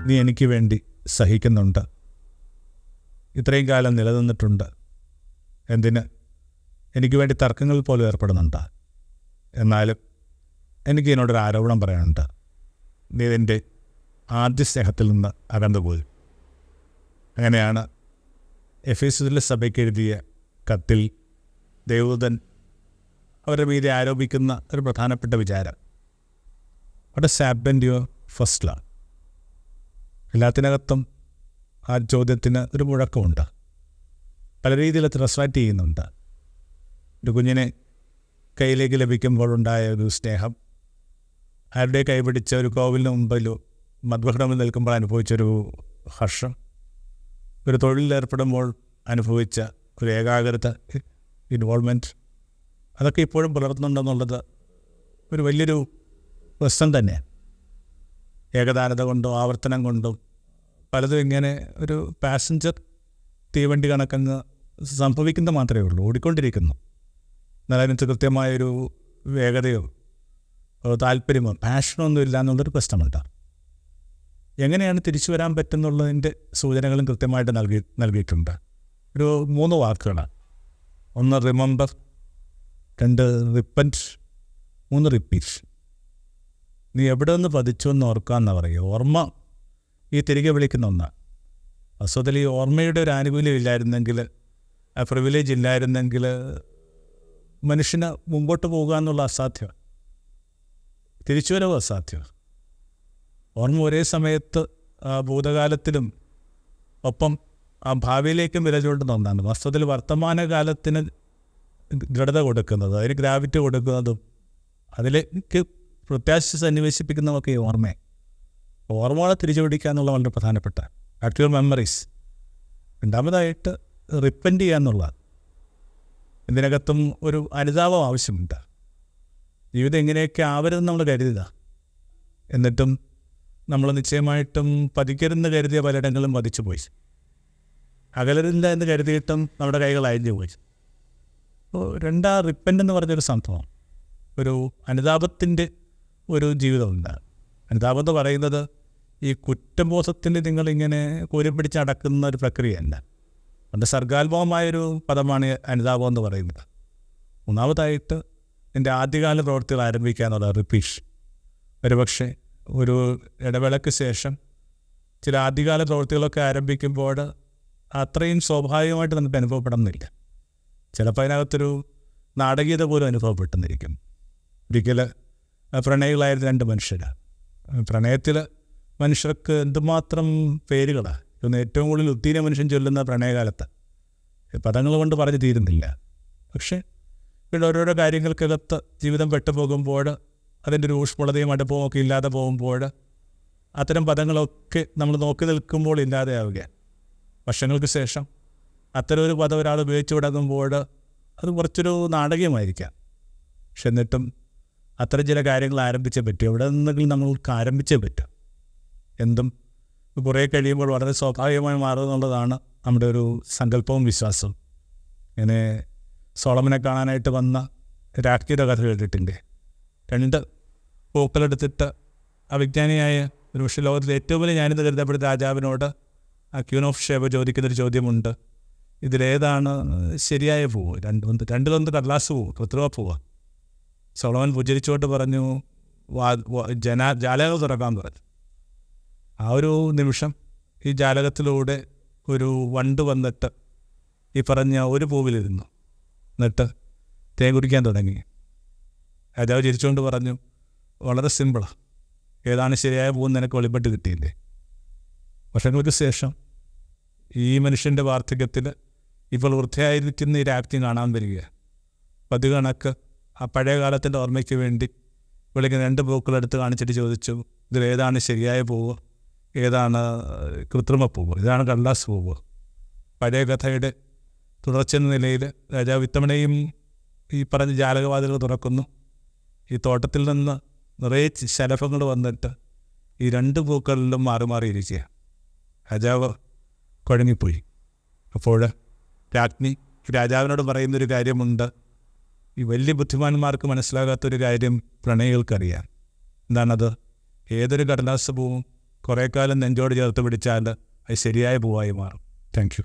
നീ എനിക്ക് വേണ്ടി സഹിക്കുന്നുണ്ട്, ഇത്രയും കാലം നിലനിന്നിട്ടുണ്ട്, എന്തിന് എനിക്ക് വേണ്ടി തർക്കങ്ങളിൽ പോലും ഏർപ്പെടുന്നുണ്ട്. എന്നാലും എനിക്ക് ഇതിനോടൊരു ആരോപണം പറയാനുണ്ട്. നീ നിൻ്റെ ആദ്യ സ്നേഹത്തിൽ നിന്ന് അകന്നുപോയി. അങ്ങനെയാണ് എഫേസ്യരിലെ സഭയ്ക്ക് എഴുതിയ കത്തിൽ ദൈവദൂതൻ അവരുടെ മീതെ ആരോപിക്കുന്ന ഒരു പ്രധാനപ്പെട്ട വിചാരം. What has happened your first love? എല്ലാത്തിനകത്തും ആ ചോദ്യത്തിന് ഒരു മുഴക്കമുണ്ട്. പല രീതിയിൽ ട്രാൻസ്ലേറ്റ് ചെയ്യുന്നുണ്ട്. ഒരു കുഞ്ഞിനെ കയ്യിലേക്ക് ലഭിക്കുമ്പോഴുണ്ടായ ഒരു സ്നേഹം, ആരുടെ കൈപിടിച്ച ഒരു കോവിലിന് മുമ്പിലോ മദ്ബഹ്റമിൽ നിൽക്കുമ്പോൾ അനുഭവിച്ചൊരു ഹർഷം, ഒരു തൊഴിലിലേർപ്പെടുമ്പോൾ അനുഭവിച്ച ഒരു ഏകാഗ്രത, ഇൻവോൾവ്മെൻറ്റ്, അതൊക്കെ ഇപ്പോഴും പുലർത്തുന്നുണ്ടെന്നുള്ളത് ഒരു വലിയൊരു പ്രശ്നം തന്നെയാണ്. ഏകദാനത കൊണ്ടും ആവർത്തനം കൊണ്ടും പലതും ഇങ്ങനെ ഒരു പാസഞ്ചർ തീവണ്ടി കണക്കങ്ങ് സംഭവിക്കുന്ന മാത്രമേ ഉള്ളൂ, ഓടിക്കൊണ്ടിരിക്കുന്നു. എന്നാൽ അതിനകത്ത് കൃത്യമായൊരു വേഗതയോ താല്പര്യമോ പാഷനോ ഒന്നും ഇല്ല എന്നുള്ളൊരു പ്രശ്നമുണ്ട്. എങ്ങനെയാണ് തിരിച്ചു വരാൻ പറ്റുന്നുള്ളതിൻ്റെ സൂചനകളും കൃത്യമായിട്ട് നൽകിയിട്ടുണ്ട്. ഒരു 3 വാക്കുകളാണ്. 1 റിമെമ്പർ, 2 റിപ്പൻറ്റ്, 3 റിപ്പീറ്റ്. നീ എവിടെ നിന്ന് പതിച്ചു എന്ന് ഓർക്കാമെന്നാണ് പറയുക. ഓർമ്മ ഈ തിരികെ വിളിക്കുന്ന ഒന്നാണ്. വാസ്തവത്തിൽ ഈ ഓർമ്മയുടെ ഒരു ആനുകൂല്യം ഇല്ലായിരുന്നെങ്കിൽ, ആ പ്രിവിലേജ് ഇല്ലായിരുന്നെങ്കിൽ മനുഷ്യന് മുമ്പോട്ട് പോകുക എന്നുള്ള അസാധ്യമാണ്, തിരിച്ചുവരവ് അസാധ്യമാണ്. ഓർമ്മ ഒരേ സമയത്ത് ഭൂതകാലത്തിലും ഒപ്പം ആ ഭാവിയിലേക്കും വിരചൂണ്ടുന്ന ഒന്നാണ്. വാസ്തവത്തിൽ വർത്തമാനകാലത്തിന് ദൃഢത കൊടുക്കുന്നത്, അതിന് ഗ്രാവിറ്റി കൊടുക്കുന്നതും അതിലേക്ക് പ്രത്യാശ സന്നിവേശിപ്പിക്കുന്നതൊക്കെ ഈ ഓർമ്മയെ. ഓർമ്മകളെ തിരിച്ചു പിടിക്കുക എന്നുള്ള വളരെ പ്രധാനപ്പെട്ട ആക്ച്വൽ മെമ്മറീസ്. രണ്ടാമതായിട്ട് റിപ്പൻറ്റ് ചെയ്യുക എന്നുള്ളത്. ഇതിനകത്തും ഒരു അനുതാപം ആവശ്യമുണ്ട്. ജീവിതം എങ്ങനെയൊക്കെ ആവരുതെന്ന് നമ്മൾ കരുതുക, എന്നിട്ടും നമ്മൾ നിശ്ചയമായിട്ടും പതിക്കരുതെന്ന് കരുതിയ പലയിടങ്ങളും പതിച്ചു പോയി. അകലരില്ല എന്ന് കരുതിയിട്ടും നമ്മുടെ കൈകൾ അയഞ്ഞു പോയി. അപ്പോൾ റിപ്പൻറ്റ് എന്ന് പറഞ്ഞൊരു സംഭവം, ഒരു അനുതാപത്തിൻ്റെ ഒരു ജീവിതമുണ്ട്. അനുതാപം എന്ന് പറയുന്നത് ഈ കുറ്റബോധത്തിന് നിങ്ങളിങ്ങനെ കോരിപ്പിടിച്ച് അടക്കുന്ന ഒരു പ്രക്രിയയല്ല. അത് സർഗാത്മകമായൊരു പദമാണ് അനുതാപം എന്ന് പറയുന്നത്. മൂന്നാമതായിട്ട് എൻ്റെ ആദ്യകാല പ്രവൃത്തികൾ ആരംഭിക്കുക എന്നുള്ള റിപ്പീറ്റ്. ഒരുപക്ഷെ ഒരു ഇടവേളയ്ക്ക് ശേഷം ചില ആദ്യകാല പ്രവൃത്തികളൊക്കെ ആരംഭിക്കുമ്പോൾ അത്രയും സ്വാഭാവികമായിട്ട് നമുക്ക് അനുഭവപ്പെടുന്നില്ല. ചിലപ്പോൾ അതിനകത്തൊരു നാടകീയത പോലും അനുഭവപ്പെട്ടുന്നിരിക്കും. ഒരിക്കൽ പ്രണയികളായിരുന്ന 2 മനുഷ്യർ. പ്രണയത്തിൽ മനുഷ്യർക്ക് എന്തുമാത്രം പേരുകളാണ്. ഇന്ന് ഏറ്റവും കൂടുതൽ ഉത്തീന മനുഷ്യൻ ചൊല്ലുന്ന പ്രണയകാലത്ത് പദങ്ങൾ കൊണ്ട് പറഞ്ഞു തീരുന്നില്ല. പക്ഷേ പിന്നെ ഓരോരോ കാര്യങ്ങൾക്കകത്ത് ജീവിതം പെട്ടുപോകുമ്പോൾ, അതിൻ്റെ ഒരു ഊഷ്മളതയും അടുപ്പവും ഒക്കെ ഇല്ലാതെ പോകുമ്പോൾ, അത്തരം പദങ്ങളൊക്കെ നമ്മൾ നോക്കി നിൽക്കുമ്പോൾ ഇല്ലാതെയാവുകയാണ്. വർഷങ്ങൾക്ക് ശേഷം അത്തരം ഒരു പദം ഒരാൾ ഉപയോഗിച്ചു തുടങ്ങുമ്പോൾ അത് കുറച്ചൊരു നാടകീയമായിരിക്കാം. പക്ഷെ എന്നിട്ടും അത്തരം ചില കാര്യങ്ങൾ ആരംഭിച്ചേ പറ്റും. എവിടെ നിന്നെങ്കിലും നമ്മൾക്ക് ആരംഭിച്ചേ പറ്റും. എന്തും കുറേ കഴിയുമ്പോൾ വളരെ സ്വാഭാവികമായി മാറുമെന്നുള്ളതാണ് നമ്മുടെ ഒരു സങ്കല്പവും വിശ്വാസവും. ഇങ്ങനെ സോളമനെ കാണാനായിട്ട് വന്ന രാജ്ഞിയുടെ കഥ കേട്ടിട്ടില്ലേ? 2 പൂക്കളെടുത്തിട്ട് അവിജ്ഞാനിയായ ഒരു പക്ഷേ ലോകത്തിലെ ഏറ്റവും വലിയ ഞാനിന്ന് കരുതപ്പെടുന്ന രാജാവിനോട് ആ ക്യൂൻ ഓഫ് ഷേബ ചോദിക്കുന്നൊരു ചോദ്യമുണ്ട്. ഇതിലേതാണ് ശരിയായ പൂവ്? രണ്ടിലൊന്ന് കടലാസ് പൂവ്, കൃത്രിമ പൂവ്. സോളമൻ പുഞ്ചിരിച്ചോട്ട് പറഞ്ഞു, ജാലകം തുറക്കാൻ പറഞ്ഞു. ആ ഒരു നിമിഷം ഈ ജാലകത്തിലൂടെ ഒരു വണ്ട് വന്നിട്ട് ഈ പറഞ്ഞ ഒരു പൂവിലിരുന്നു. എന്നിട്ട് തേൻ കുടിക്കാൻ തുടങ്ങി. രാജാവ് ചിരിച്ചുകൊണ്ട് പറഞ്ഞു, വളരെ സിമ്പിളാണ്, ഏതാണ് ശരിയായ പൂവെന്ന് നിനക്ക് വെളിപ്പെട്ട് കിട്ടിയില്ലേ? വർഷങ്ങൾക്ക് ശേഷം ഈ മനുഷ്യൻ്റെ വാർദ്ധക്യത്തിൽ ഇപ്പോൾ വൃദ്ധയായിരിക്കുന്ന ഈ രാജ്ഞി കാണാൻ വരിക. പതിവ് കണക്ക് ആ പഴയ കാലത്തിൻ്റെ ഓർമ്മയ്ക്ക് വേണ്ടി വിളിക്കുന്ന 2 പൂക്കളെടുത്ത് കാണിച്ചിട്ട് ചോദിച്ചു, ഇതിലേതാണ് ശരിയായ പൂവ്, ഏതാണ് കൃത്രിമ പൂവ്, ഇതാണ് കടലാസ് പൂവ്? പഴയ കഥയുടെ തുടർച്ചെന്ന നിലയിൽ രാജാവ് ഇത്തവണയും ഈ പറഞ്ഞ ജാലകവാതിലുകൾ തുറക്കുന്നു. ഈ തോട്ടത്തിൽ നിന്ന് നിറയെ ശലഭങ്ങൾ വന്നിട്ട് ഈ 2 പൂക്കളിലും മാറി മാറിയിരിക്കുക. രാജാവ് കുഴങ്ങിപ്പോയി. അപ്പോൾ രാജ്ഞി രാജാവിനോട് പറയുന്നൊരു കാര്യമുണ്ട്. ഈ വലിയ ബുദ്ധിമാന്മാർക്ക് മനസ്സിലാകാത്തൊരു കാര്യം പ്രണയികൾക്കറിയാം. എന്താണത്? ഏതൊരു കടലാസ് പൂവും കുറേ കാലം നെഞ്ചോട് ചേർത്ത് പിടിച്ചാൽ അത് ശരിയായ പൂവായി മാറും. Thank you.